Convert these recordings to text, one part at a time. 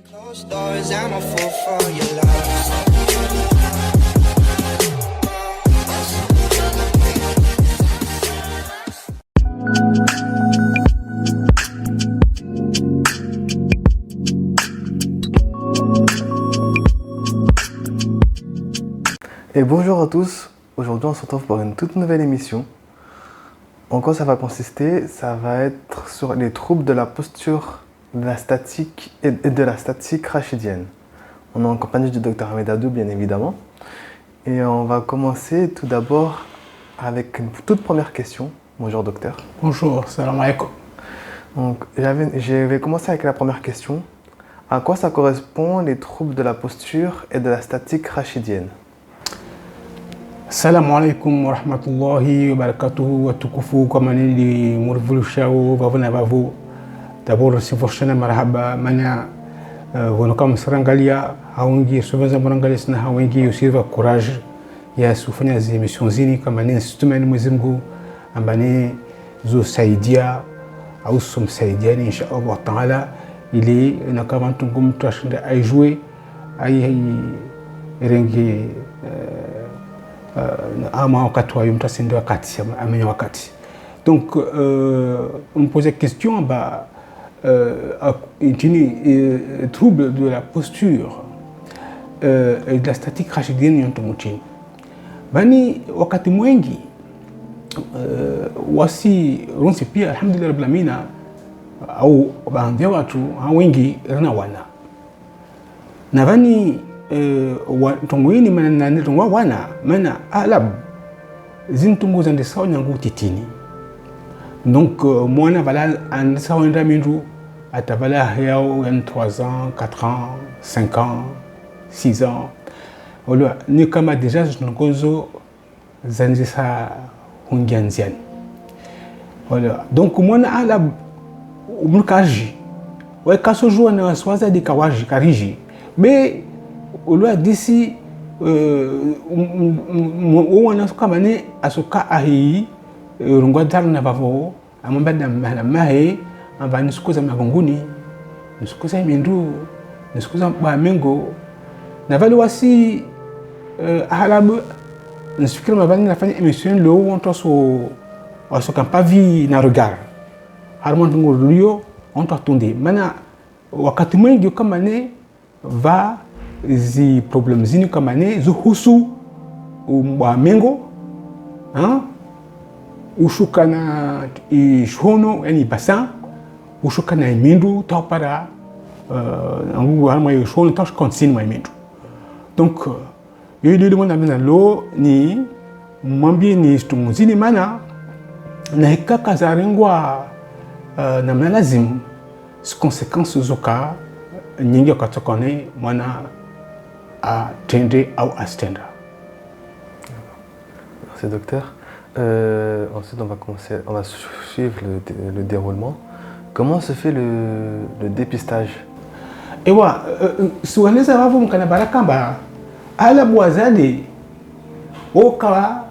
Closed doors, I'm a fool for your love. Et bonjour à tous, aujourd'hui on se retrouve pour une toute nouvelle émission. En quoi ça va consister? Ça va être sur les troubles de la posture, de la statique et de la statique rachidienne. On est en compagnie du docteur Ahmed Adou, bien évidemment. Et on va commencer tout d'abord avec une toute première question. Bonjour docteur. Bonjour, salam alaikum. Donc je vais commencer avec la première question. À quoi ça correspond les troubles de la posture et de la statique rachidienne? Assalamu alaikum wa rahmatullahi wa barakatuhu wa tukufu kwa manili murvulushawo vavuna vavu. D'abord si fortuna marhaba mana wanakam sarangalia haungi suvaza murangalia sina haungi usiva courage ya sufanya zi mission zini kama ni situmani Mwenyezi Mungu ambani zo saidia au somsaidiani insha Allah taala ili nakama tungu mtu ashinda aijue ai rengi ama wakati wa mtu asinde wakati amenya wakati. Donc on me posait question trouble de la posture et de la statique rachidienne yontomuchini bani wakati mwengi wasi ronsi pia alhamdulillah rabbil alamin au baadhi ya watu wengi rina wana na bani tongwini mana tongwa wana mana alab zintungu zande sawa nyangu titini. Donc mwana vala an sawa nda mindu atavala yao en 3 ans 4 ans 5 ans 6 ans wala ni kama deja zingozo zanje sa hungianziani wala. Donc mwana alab umkaji wa kaso jua na swaza de kawaji kariji be olua disi wana kama ni asuka ahi rungwa darna bavo amambada mahe ambani sukuza magonguni nisukuza mindu nisukuza ba mengo na vale wasi halabu nisufikira mabani nafanya emission lo onto so waso kampavi na regard harmon ngolio onto atunde mana wakati mwingi kama ni va zi problem zini kama ne zuhusu umba mengo ushuka na ishono yani bassin ushuka na mindu tawpara angu harma ishono tash konsin ma mindu. Donc yele mona mena lo ni mwambie ni stumuzini mana na ikaka zarengwa na lazim conséquences zoka nyingi wakatokone mwana à tendre ou à stendre. Merci docteur. Ensuite on va suivre le déroulement. Comment se fait le dépistage? Ewa suaneza wavu mkana barakamba ala bwazali oka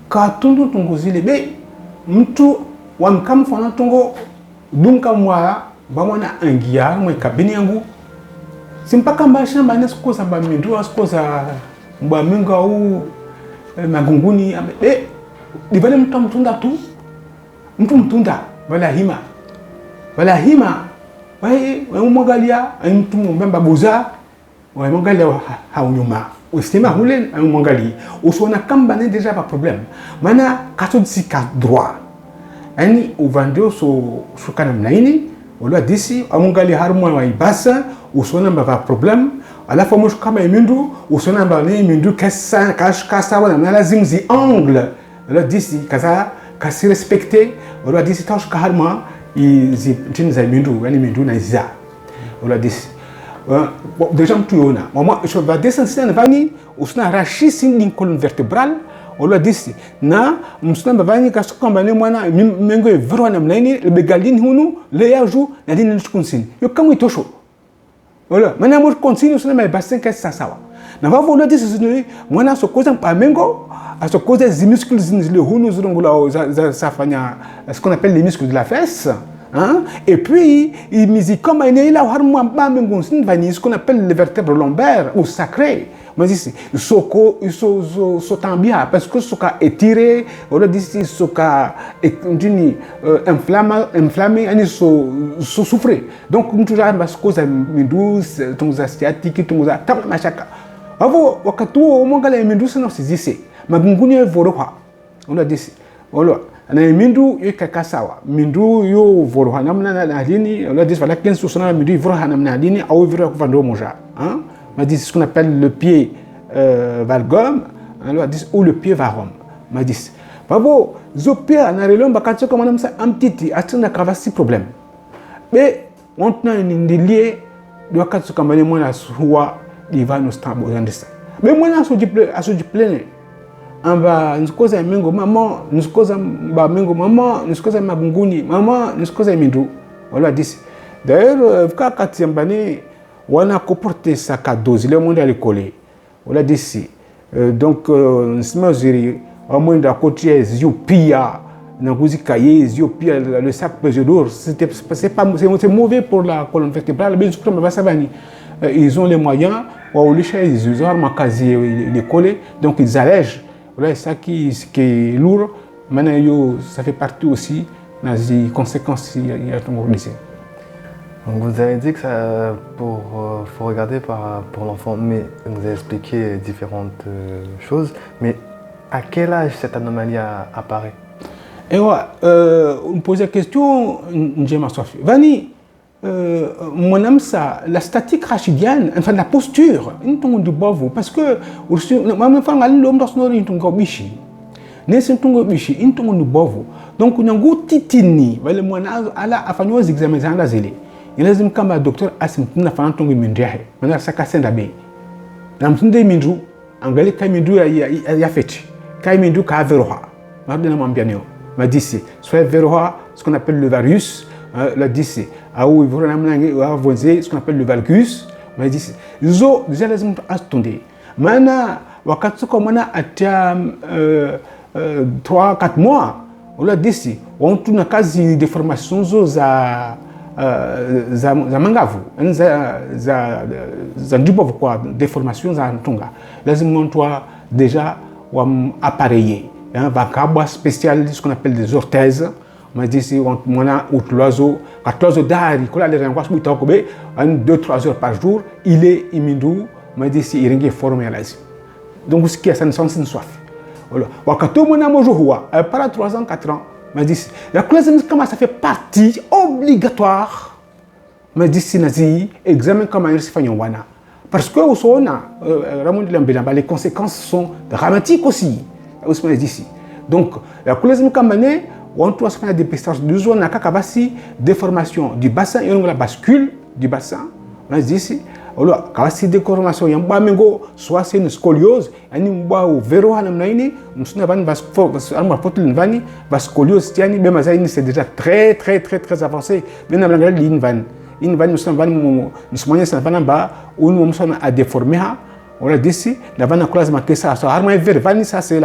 katundu tunguzile be mtu wa mkamfana tungo dunka mwa bamwana angia mwe kabini yangu simpaka mbasha mbane sikoza mba mindu sikoza mba minga au magunguni divale mtu mtunda tu mtu mtunda wala hima wai mwangalia mtu mbamba buza wai mwangalia haunyuma usema hule mwangalia usona kamba ne deja pas problème mana kato disika droit yani uvandeo so kana mnaini wala disi amungali harmo wa ibasa usona mbava problem alafu mwisho kama mindu usona mbane mindu kasa wala lazim zi angle wala disi kaza kasi respecter wala disi tash harma zi tinza mindu yani mindu na iza wala disi déjà mtu yona moi je va descendre vani usona rachis in colonne vertébrale wala disi na msuna mbavani kaso kamba ne mwana mengo evro na mlaini lebegalini hunu le yaju na dini nchukunsin yo kama itosho wala mana mo continue usuna ma bassin kesa sawa na vavo wala disi mwana sokoza pa mengo asokoza zi muscles zile hunu zilongula za safanya ce qu'on appelle les muscles de la fesse Hein? Et puis, il me dit, comme il est là, ce qu'on appelle les vertèbres lombaires ou sacrées. Mais ici, il faut bien parce que ce cas est tiré, on dit ce cas est inflammé, il faut souffrir. Donc, nous toujours parce que ça me douce, ton asiatique, ton table machaka. Avo, wakati wo mongala ya mindu sana sizise. Magunguni ya voroha. On dit, voilà. Na mindu yo kakasawa. Mindu yo voroha namna na lini, on dit voilà 15% na mindu voroha namna lini au voroha kuvando moja. Hein? On dit ce qu'on appelle le pied valgum, on dit ou le pied varum. On dit Babo, zo pied na relomba katso comme on ça amtiti, atena kavasi problème. Mais on a une lié de wakati comme les mois suwa il va nous stable ça. Mais moi na so di plein. Amba nikoza mengo maman, nikoza ba mengo maman, nikoza mabunguni maman, nikoza mindu. Voilà dit. D'ailleurs, quand mbani wana comporter sa dose, le monde à l'école. Voilà dit. Donc nsima ziri au moins d'un côté Ethiopia, na kuzikaye Ethiopia le sac pesé lourd, c'est mauvais pour la colonne vertébrale, mais surtout ils ont les moyens, ils ont ma casier les coller, donc ils allègent. Voilà, ça qui est lourd, maintenant ça fait partie aussi des conséquences il y a ton lycée. Donc vous avez dit que ça, faut regarder pour l'enfant, mais vous avez expliqué différentes choses, mais à quel âge cette anomalie apparaît? Et ouais, on me pose la question, j'ai ma soif. Vani, mon âme ça, la statique rachidienne, enfin la posture, une tongue de bovo, parce que, ma femme a l'homme dans son une tongue bichi. N'est-ce tongue bichi, une tongue de bovo. Donc, on a un goût titini, le moine à la affaire aux examens à la zélé. Il a dit que le docteur a dit que le docteur a dit que le docteur a dit que le docteur a dit que le docteur a fait. Quand il dit qu'il m'a dit soit verroa, ce qu'on appelle le varius, la dit où il va ce qu'on appelle le valgus, m'a dit zo déjà les gens attendent. Maintenant, wakati comme on a atteint 3-4 mois, on l'a dit on tourne quasi des formations za mangavu, za ndibov quoi, des formations za ntonga. Lazima toi déjà appareillé. Un vacabwa spécial, ce qu'on appelle des orthèses. On m'a dit si on a l'oiseau, quand l'oiseau d'ari, quand les renvoie sur 2-3 heures par jour, il est immindu. On m'a dit si il est formé à l'Asie. Donc ce qui est ça ne sens une soif. Voilà. Quand on a mon jour, par 3 ans, 4 ans, on m'a dit la classe comment ça fait partie obligatoire. On m'a dit si nazi examen comment il se fait en wana. Parce que les conséquences sont dramatiques aussi. Donc, la couleur de on doit se faire des dépistage de zone à déformation du bassin et la bascule du bassin. On a dit ici, si déformation, il y a soit c'est une scoliose, il y a un véro, c'est déjà très avancé. Une vanne, nous a déformé. On a dit ici, la vanne ça c'est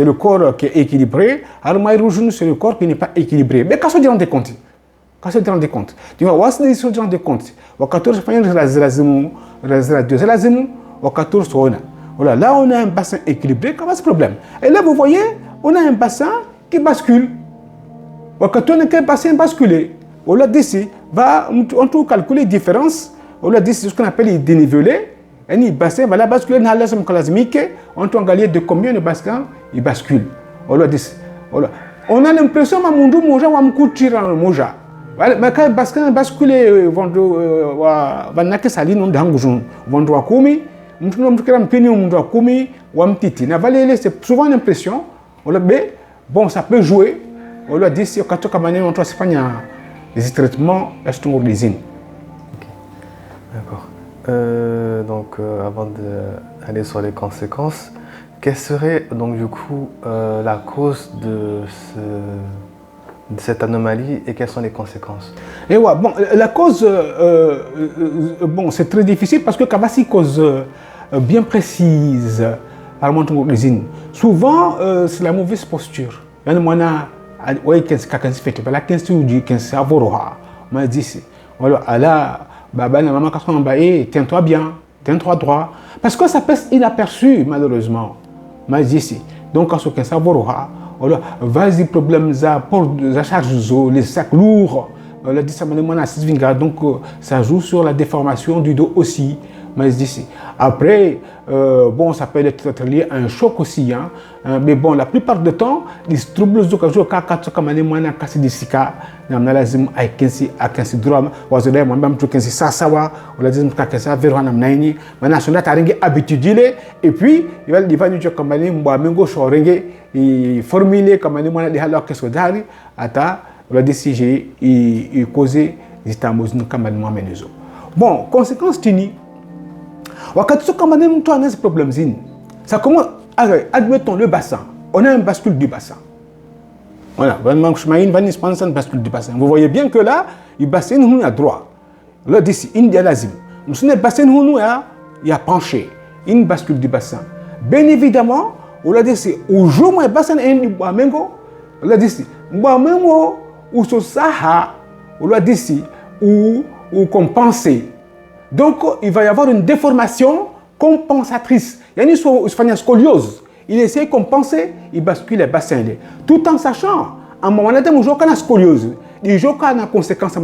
le corps qui est équilibré, rouge c'est le corps qui n'est pas équilibré. Mais quand on se rend compte, tu vois, on se rend compte, là on a un bassin équilibré, comment ce problème? Et là vous voyez, on a un bassin qui bascule. On a un bassin basculé. On l'a dit ici, on peut calculer la différence, on l'a dit ce qu'on appelle dénivelé. Un bassin va la basculer dans la zone clasmique, on peut gagner de combien de bassins il bascule. On a l'impression que mon moja va me couper dans le moja. Mais quand le bassin bascule, va naquer sa ligne d'angoujon, vont kumi, on peut pénir on kumi, ou un petit. C'est souvent une impression. Bon, ça peut jouer. On l'a dit si on a des traitements, est-ce qu'on l'usine. D'accord. Donc, avant d'aller sur les conséquences, quelle serait donc du coup la cause de cette anomalie et quelles sont les conséquences? Et ouais, bon, la cause, bon, c'est très difficile parce que Kavasi cause bien précise à l'usine. Souvent, c'est la mauvaise posture. oui, quand fait, voilà, quand tu dis que c'est avoroha, m'a dit, voilà, Allah, baba, na maman, quand on va, tiens-toi bien, tiens-toi droit, parce que ça passe inaperçu, malheureusement, m'a dit, donc quand c'est avoroha, voilà, vas-y, problème, ça, pour la charge, les sacs lourds, la dissémination, donc ça joue sur la déformation du dos aussi. Mais ici. Après, bon, ça peut être lié à un choc aussi, hein, mais bon, la plupart du temps, les troubles d'occasion, quand on a cassé des sika, on a lazim à 15 drômes, ou à 0 même tout 15 sawa, ou la deuxième cas ça vers un amnaini, maintenant on a taringue habitué, et puis il va nous dire comme on a mengo choringue, et formuler comme on a dit alors qu'est-ce que d'ari, ata, on a décidé et causer des tamos nous comme on a mené. Bon, conséquence tini. Wakati tu as un problème, ça commence, admettons le bassin, on a un bascule du bassin. Voilà, un bascule du bassin. Vous voyez bien que là, le bassin est à droite. Là, d'ici, il y a l'azim. Le bassin il y a penché, une bascule du bassin. Bien évidemment, on a dit, au jour où le bassin est du Bamengo, on a dit, Bamengo, ou ce Saha, on a dit, ou compenser. Donc, il va y avoir une déformation compensatrice. Il y a une scoliose. Il essaie de compenser, il bascule les bassins. Tout en sachant, à un moment donné, il y a une scoliose. Il y a une conséquence,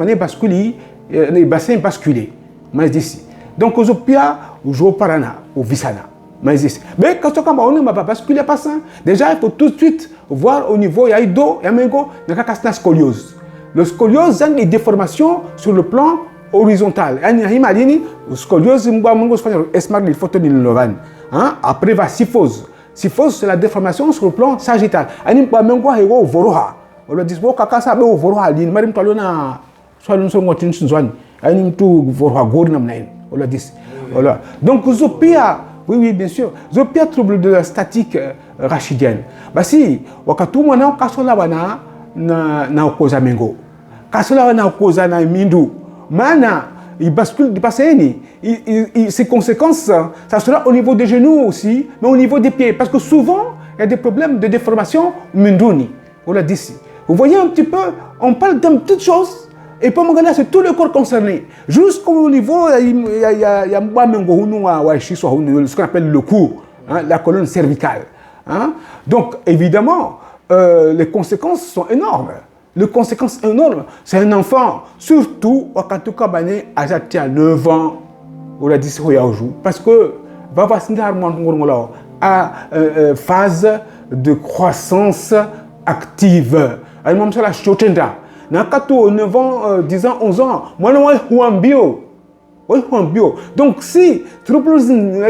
les bassins basculés. Mais ici. Donc, aux opia, au parana, au visana. Mais ici. Mais quand on ne va pas basculer les bassins, déjà, il faut tout de suite voir au niveau, il y a dos, il y a mengo, il y a une scoliose. Le scoliose, c'est une déformation sur le plan horizontal. Scoliose, après va syphose. Syphose, c'est la déformation sur le plan sagittal. On le dit, donc, Zopia, oui, bien sûr, Zopia, trouble de la statique rachidienne. Bah si, wakatu mwana kasola wana na okoza mengo. Kasola wana okoza na mindu. Mana, il bascule du bassin. Ses conséquences, ça sera au niveau des genoux aussi, mais au niveau des pieds. Parce que souvent, il y a des problèmes de déformation munduni. On l'a dit ici. Vous voyez un petit peu, on parle d'une petite chose, et pour me c'est tout le corps concerné. Jusqu'au niveau, il y a ce qu'on appelle le cou, hein, la colonne cervicale. Hein. Donc, évidemment, les conséquences sont énormes. Les conséquences énormes, c'est un enfant, surtout quand tu as 9 ans, on l'a dit parce que va à phase de croissance active. Même ça la chotenda. Nakato 9 ans, 10 ans, 11 ans, moi non bio. Donc si troubles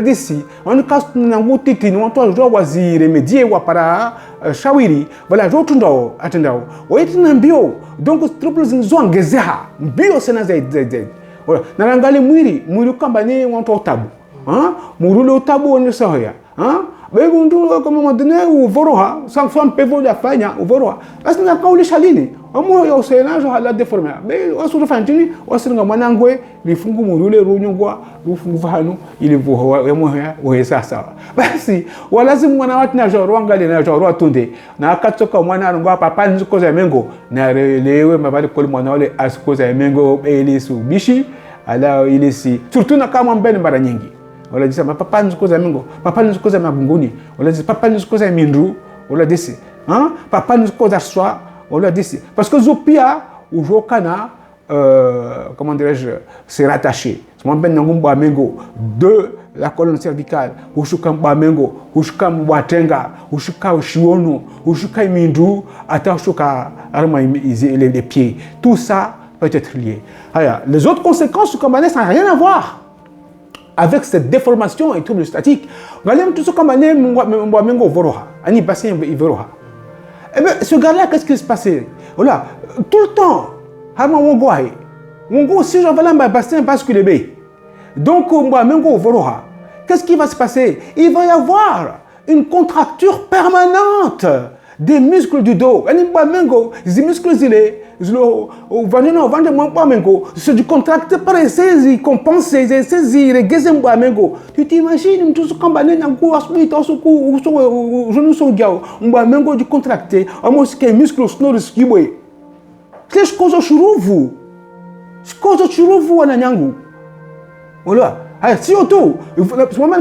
ici, on casse na motiti, on doit choisir remédier ou para shawiri, voilà, j'entends attendant. Ouais, tu bio. Donc troubles sont gezeha, bio c'est na zed. Voilà, na rangali mwiri kambane on to tabu. Hein? Murulo tabu on soya. Hein? Mais on doit comme moment donné ou voroha, sans femme pevo da fanya ou voroha. Parce que na kauli shalini. Moi, au Sénat, je l'ai déformé. Mais au Sud Fantini, au Sud Manangwe, les fonds comme le Rounyoua, le fonds Fahano, il est pour ou ça. Basi, voilà, c'est mon avat genre, Wangale, Najor, Rotunde. Na Katsoka, Manangwa, Papa, Nzukoza Mengo, na Lewe, ma valeur Colmonole, Askoza Mengo, Elisu, Bichi, alors il est ici. Surtout, na Kaman Ben Baranyingi. On l'a dit ça, Papa Nzukoza Mengo, Papa Nzukoza Magunguni, on l'a dit, Papa Nzukoza Mindru, on l'a dit, hein, Papa Nzukoza Soa. On l'a dit, parce que Zopia, ou Jokana, comment dirais-je, c'est rattaché. De la colonne cervicale, Ushukam Bamengo, Ushukam Watenga, Ushukam Shiono, Ushukam Mindou, Atashuka Arma les pieds. Tout ça peut être lié. Alors, les autres conséquences, comme ça n'a rien à voir avec cette déformation et trouble statique. Regardez tout ce comme Mbamengo Voroha, Ani Bassin Voroha. Eh bien, ce gars-là, qu'est-ce qui se passait? Voilà, tout le temps, si je vais dans bassin basculer, donc, qu'est-ce qui va se passer? Il va y avoir une contracture permanente des muscles du dos. Les muscles, c'est du contracté par les compenser, tu t'imagines, tout ce qu'on va dire, du contracté, que muscles qu'est-ce que voilà. Surtout,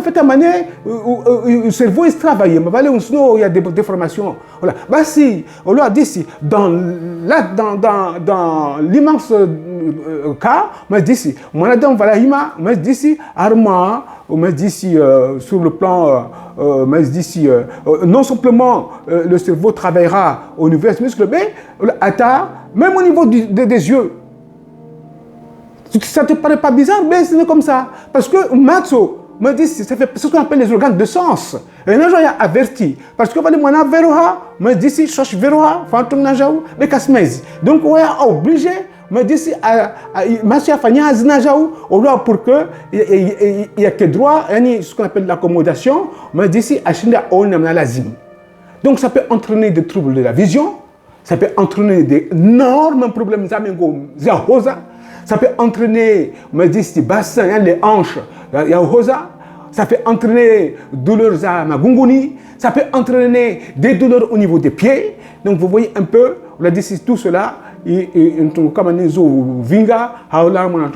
fait à manière, le cerveau est travaillé, mais il y a des déformations. Voilà. Bah si, on l'a dit si, dans l'immense cas, on dit si, mon adam voilà on dit si, Armand, on dit si, sur le plan, on dit si, non simplement le cerveau travaillera au niveau des muscles, mais même au niveau des yeux. Ça te paraît pas bizarre, mais c'est comme ça. Parce que Matzo me dit, c'est ce qu'on appelle les organes de sens. Et là, j'ai averti. Parce que moi, Veroha, me dit, si je Veroha, fantôme Najaou, mais Kasmez. Donc, on est obligé, me dit, si Mathieu Fania Znajaou, pour que il y a que droit, ce qu'on appelle l'accommodation, me dit, si Achinda Onam Lazim. Donc, ça peut entraîner des troubles de la vision, ça peut entraîner d'énormes problèmes d'amengo, Zahosa. Ça peut entraîner, me dit, bassin, les hanches, il y a Hosa. Ça peut entraîner douleurs à Magunguni. Ça peut entraîner des douleurs au niveau des pieds. Donc vous voyez un peu, on a dit tout cela. Comme un vinga, on a un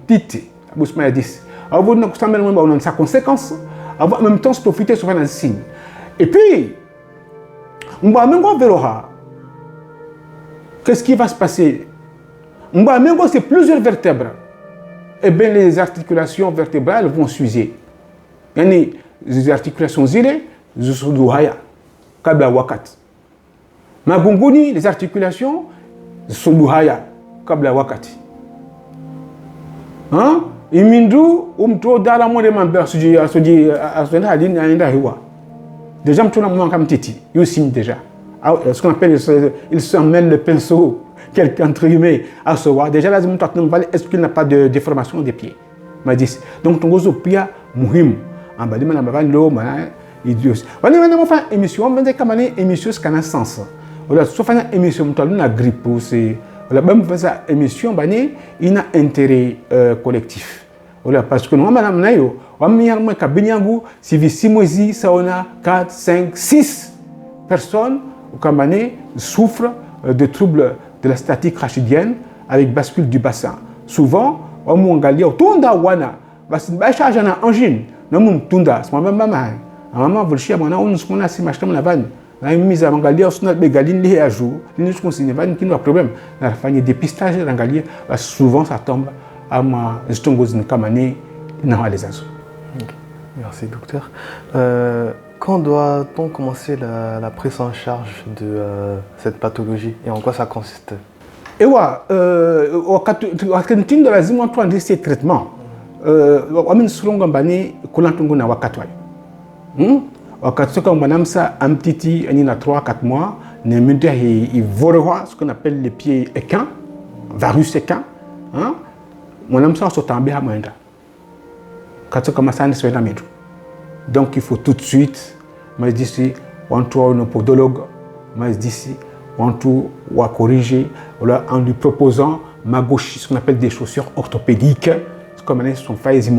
petit, on dit. On a sa conséquence. En même temps, se profiter sur un signe. Et puis, on va même voir qu'est-ce qui va se passer. C'est plusieurs vertèbres. Et bien les articulations vertébrales vont s'user. Les articulations zilées, zusuduhaya, kabla wakat. Magunguni, les articulations, zusuduhaya, kabla wakat. Imindu, umto dala mo de mamber suji halin ainda hiwa. Déjà, je suis comme titi, il signe déjà. Ce qu'on appelle, il s'emmène le pinceau. Quelqu'un entre guillemets à se voir. Déjà, là, est-ce qu'il n'a pas de déformation des pieds? Donc, ton gros pia muhim. En bas, on va l'eau, on va faire une émission, on va faire une émission qui a un sens. On va faire une émission, on va faire une grippe. On va faire une émission, il y a un intérêt collectif. Parce que nous, on va faire si 6 mois, ça on a 4, 5, 6 personnes qui souffrent de troubles de la statique rachidienne avec bascule du bassin. Souvent, on a tunda wana, on charge en angine, on tunda, c'est moi-même maman. Maman veut chier, on a si machin la vanne. On a mis à Mangalia, on a des galines les à jour, les nous considérons pas qu'il y a un problème. On a fait des dépistages dans Galia, souvent ça tombe à ma stongos kamane dans les azos. Merci docteur. Quand doit-on commencer la prise en charge de cette pathologie et en quoi ça consiste? Et au canton de la zone, on a ces traitements. On a souvent gambani kulantungu na wakatwai. Wakati quand on a ça un petit, il y a 3-4 mois, il voit ce qu'on appelle les pieds équins, varus équins. On a ça sur tambi à maindra. Quand on commence à se faire donc il faut tout de suite, mais d'ici, on trouve un podologue, mais d'ici, on trouve à corriger, en lui proposant ma gauche, ce qu'on appelle des chaussures orthopédiques, comme on sont faits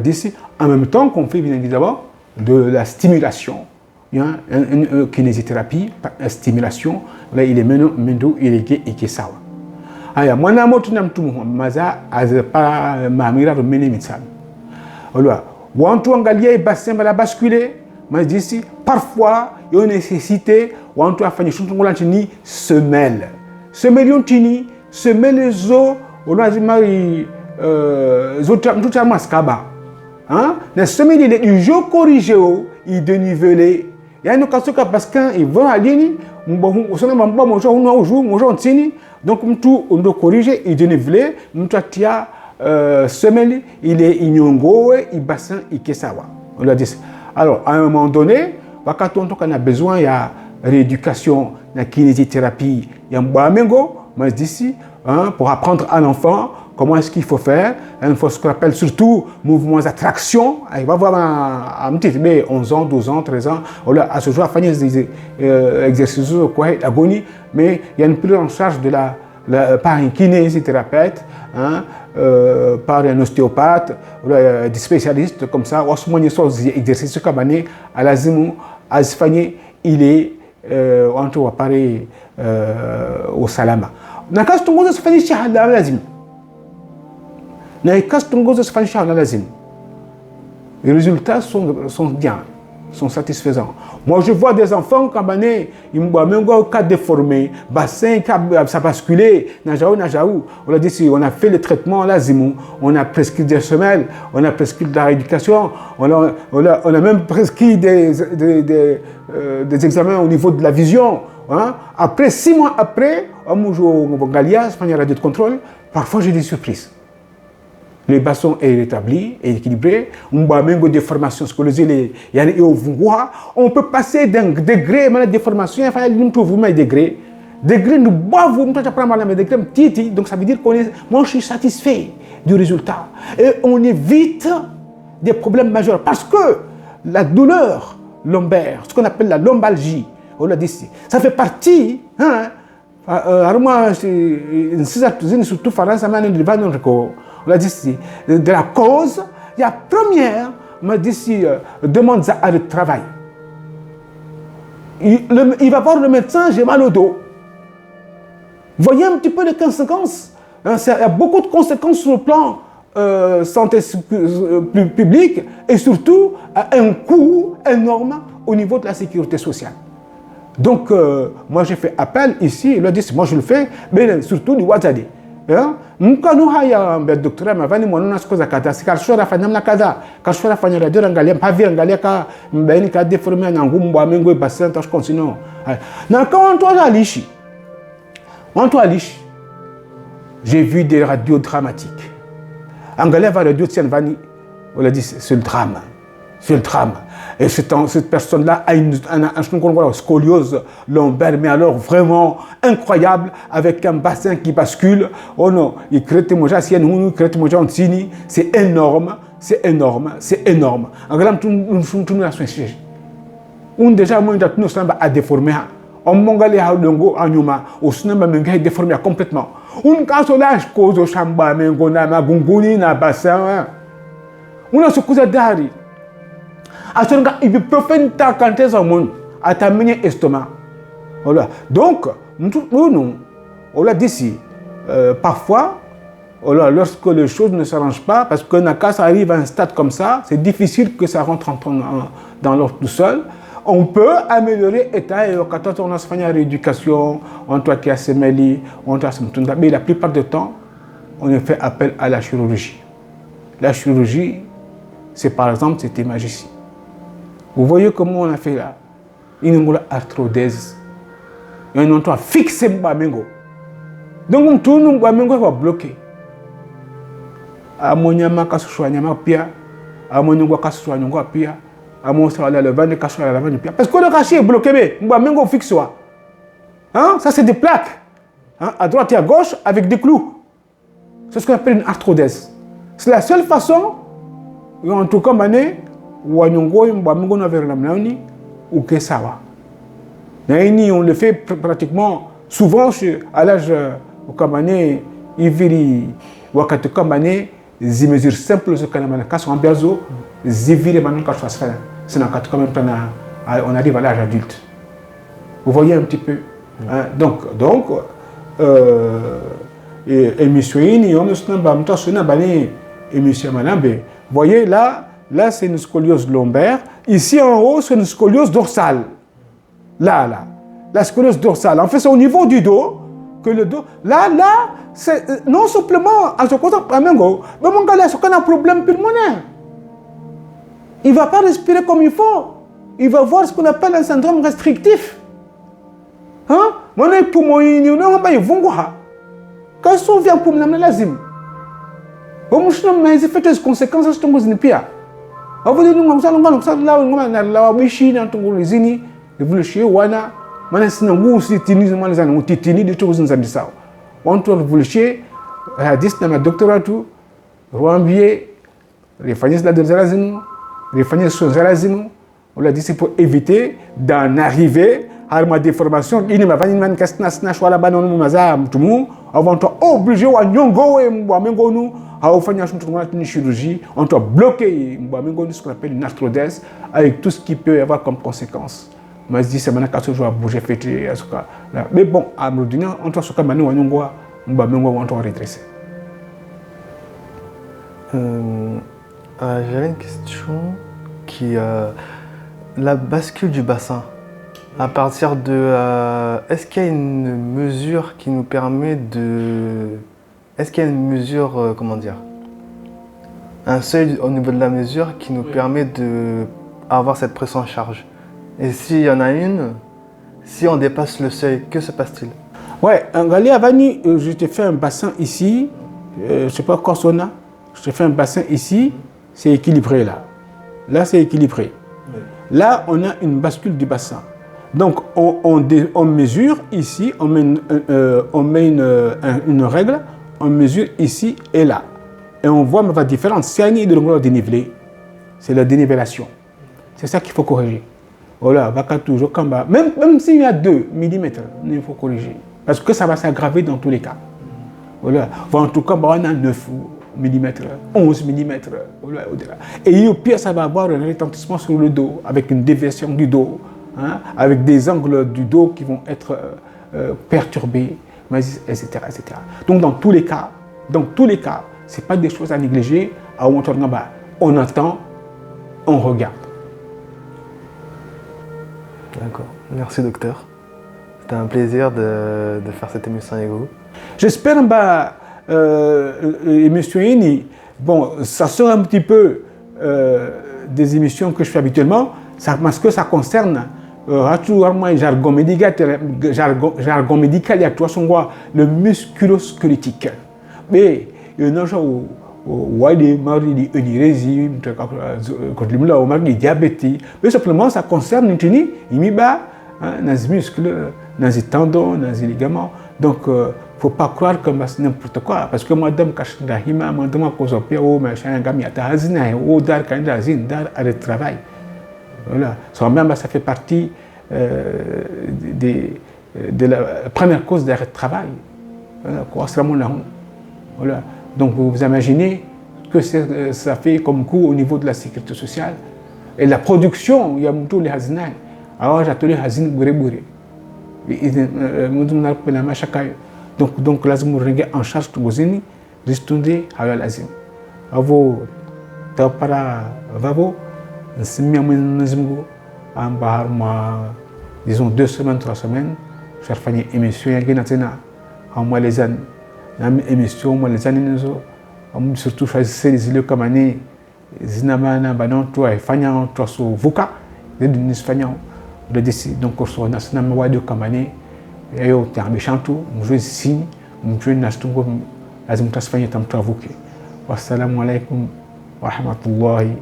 d'ici, en même temps qu'on fait bien évidemment de la stimulation, une kinésithérapie, une stimulation, là il est mendo, il est sawa. Aya, moi na motu na mtu maza azapa mamira rumene mitsan. Alors, ou angalia bassin va la basculer, mais d'ici, parfois, il y a une nécessité, ou en tout cas, ni semelle. Semelle yontini, semelle les os, ou là, tout à mascaba. La semelle, il est du jeu corrigé, il dénivelé. Il y a une occasion parce qu'il va à l'île, donc, on doit corriger, il dénivelé, on doit semelle, il est inyongo, il bassin, il kesawa. On l'a dit. Alors, à un moment donné, quand on a besoin, il y a rééducation, la kinésithérapie, il y a un boamengo, mais d'ici, pour apprendre à l'enfant, comment est-ce qu'il faut faire. Il faut ce qu'on appelle surtout mouvements d'attraction. Il va avoir un petit bébé, 11 ans, 12 ans, 13 ans. À ce jour, il y a des exercices d'agonie, mais il y a une prise en charge par un kinésithérapeute, hein, par un ostéopathe, des spécialistes comme ça. En ce moment, il y a des exercices comme à la Zimou, à l'Espagne, il est entre Paris au Salama. Na kazi tungoza sifanye shahada lazim. Na kazi tungoza sifanye shahada lazim. Les résultats sont bien, sont satisfaisants. Moi, je vois des enfants qui ont cas déformé, bassin ça basculé, najaou. On a fait le traitement lazim, on a prescrit des semelles, on a prescrit de la rééducation, on a même prescrit des examens au niveau de la vision. Hein? Après, 6 mois après, on Galia, radio de contrôle, parfois j'ai des surprises. Le bassin est rétabli, est équilibré, on a même des déformations scolarisées, on peut passer d'un degré, mais la déformation, il faut des degrés. Degré, nous boivons, donc ça veut dire moi je suis satisfait du résultat. Et on évite des problèmes majeurs parce que la douleur lombaire, ce qu'on appelle la lombalgie, on l'a dit, ça fait partie, hein, surtout on l'a dit, de la cause, il y a première, on m'a dit, demande à de travail. Il va voir le médecin, j'ai mal au dos. Voyez un petit peu les conséquences. Il y a beaucoup de conséquences sur le plan santé publique et surtout un coût énorme au niveau de la sécurité sociale. Donc, moi j'ai fait appel ici, il a dit, moi je le fais, mais surtout du Wazadi. Mkanu haya docteur mavani mwanona siku za kada sikalshora fanya mna kada kalshora fanya radio angalia mpavi angalia ka mbeni ka déformer na ngumbu amengo bassin tash continue na quand on toi lishi j'ai vu des radios dramatiques angalia va radio tienvani on a dit c'est le drame. C'est le drame. Et cette personne-là a une scoliose lombaire, mais alors vraiment incroyable, avec un bassin qui bascule. Oh non, il crée c'est énorme, c'est énorme, c'est énorme. En grand, on déjà a déformé. On mongale a longo en yuma, au cinéma menga déformé complètement. On casolage cause au chamba mengona ma gunguni na bassin. On a ce coup d'ari. Ibuprofène ta quantité au monde à terminer estomac. Voilà. Donc, nous, on l'a dit parfois, lorsque les choses ne s'arrangent pas, parce que quand ça arrive à un stade comme ça, c'est difficile que ça rentre dans l'ordre tout seul. On peut améliorer l'état et quand on a fait une rééducation, on doit qu'il y a ces mêlés, on doit se mettre. Mais la plupart du temps, on fait appel à la chirurgie. La chirurgie, c'est par exemple cette image ici. Vous voyez comment on a fait là? Une arthrodèse. Et on doit fixer Mbamengo. Donc, tout le monde va bloquer. Amonyama kasushwa nyama pia. Amonyangwa kasushwa nyangwa pia. Amonsa la levane kasushwa la levane pia. Parce que le cachet est bloqué. Mbamengo fixe. Hein? Ça, c'est des plaques. Hein? À droite et à gauche avec des clous. C'est ce qu'on appelle une arthrodèse. C'est la seule façon, en tout cas, on le fait pratiquement souvent à l'âge au Kamane, Iviri, Wakatu Kamane, des mesures simples, ce qu'on a en Biazo, Ziviri Manon Kasfasfana. C'est dans le même temps, on arrive à l'âge adulte. Vous voyez un petit peu. Hein? Donc, émission, vous voyez là, c'est une scoliose lombaire. Ici en haut, c'est une scoliose dorsale. Là. La scoliose dorsale. En fait, c'est au niveau du dos que le dos. Là, c'est non simplement à ce côté, mais mon gars, c'est un problème pulmonaire. Il ne va pas respirer comme il faut. Il va avoir ce qu'on appelle un syndrome restrictif. Hein? Mon poumon, il quand on vient pour me lazim. Bon, je ne sais pas les conséquences de ce que vous avez fait. Vous voyez, nous avons hadis na doctoratu ruambie refanyis la de refanyis son on l'a dit c'est pour éviter d'en arriver à ma déformation ini mavani man kasna sna shwala banon maza mtumu avant to obligé wa nyongo we mbamengo nu haufanya une chirurgie on doit bloquer mbamengo ce qu'on appelle une arthrodèse avec tout ce qui peut y avoir comme conséquence. Mais je dis c'est maintenant que je vais bouger fêter à ce cas là. Mais bon à Mrodina on doit se calmer wa nyongo mbamengo on doit redresser. J'avais une question qui la bascule du bassin. À partir de... est-ce qu'il y a une mesure qui nous permet de... Est-ce qu'il y a une mesure, comment dire, un seuil au niveau de la mesure qui nous permet d'avoir cette pression en charge? Et s'il y en a une, si on dépasse le seuil, que se passe-t-il? Ouais, en Galé Avani, je te fais un bassin ici, je ne sais pas Corsona, je te fais un bassin ici, c'est équilibré là. Là, c'est équilibré. Oui. Là, on a une bascule du bassin. Donc, on mesure ici, on met une règle, on mesure ici et là. Et on voit la différence. C'est un de longueur dénivelé, c'est la dénivellation. C'est ça qu'il faut corriger. Voilà, toujours même s'il y a 2 mm, il faut corriger. Parce que ça va s'aggraver dans tous les cas. Voilà. En tout cas, on a 9 mm, 11 mm. Voilà. Et au pire, ça va avoir un retentissement sur le dos, avec une déviation du dos. Hein, avec des angles du dos qui vont être perturbés, etc., etc. Donc dans tous les cas, ce n'est pas des choses à négliger. On attend, on regarde. D'accord. Merci docteur. C'était un plaisir de faire cette émission avec vous. J'espère émission Ini, bon, ça sera un petit peu des émissions que je fais habituellement, parce que ça concerne jargon médical, il y a le musculo-squelettique. Mais il y a des diabète. Mais simplement, ça concerne les muscles, les tendons, les ligaments. Donc, il ne faut pas croire que c'est n'importe quoi. Parce que madame Kachdahima, madame Kozopia, machin, Gamiata, Hazina, Dar, Kandazin, Dar, arrêt de travail. Voilà. Ça fait partie de la première cause d'arrêt de travail. Voilà. Donc vous imaginez que ça fait comme coût au niveau de la sécurité sociale. Et la production, il y a tous les hazina. Alors j'ai les hazina bourré. Donc là, vous regardez en charge de vos ennemis, restez à la lazim. Avo, tapara, vavo. Disons 2 semaines, 3 semaines, je fais une émission, les surtout choisir les îles comme année, Zinamana, Banon, toi, et Fagnan, toi, sur Vuka, donc on se national de Kamane, et au terme chantou, on joue ici, on joue Nastungo, Azimtas Fagnan, Tamta Vuki. Wassalamu alaikum wa rahmatullahi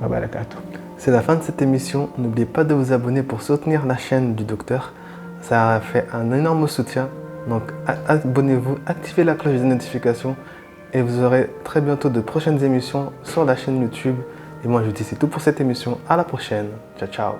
wa barakatuh. C'est la fin de cette émission. N'oubliez pas de vous abonner pour soutenir la chaîne du docteur. Ça a fait un énorme soutien. Donc abonnez-vous, activez la cloche de notification et vous aurez très bientôt de prochaines émissions sur la chaîne YouTube. Et moi je vous dis c'est tout pour cette émission. À la prochaine. Ciao ciao.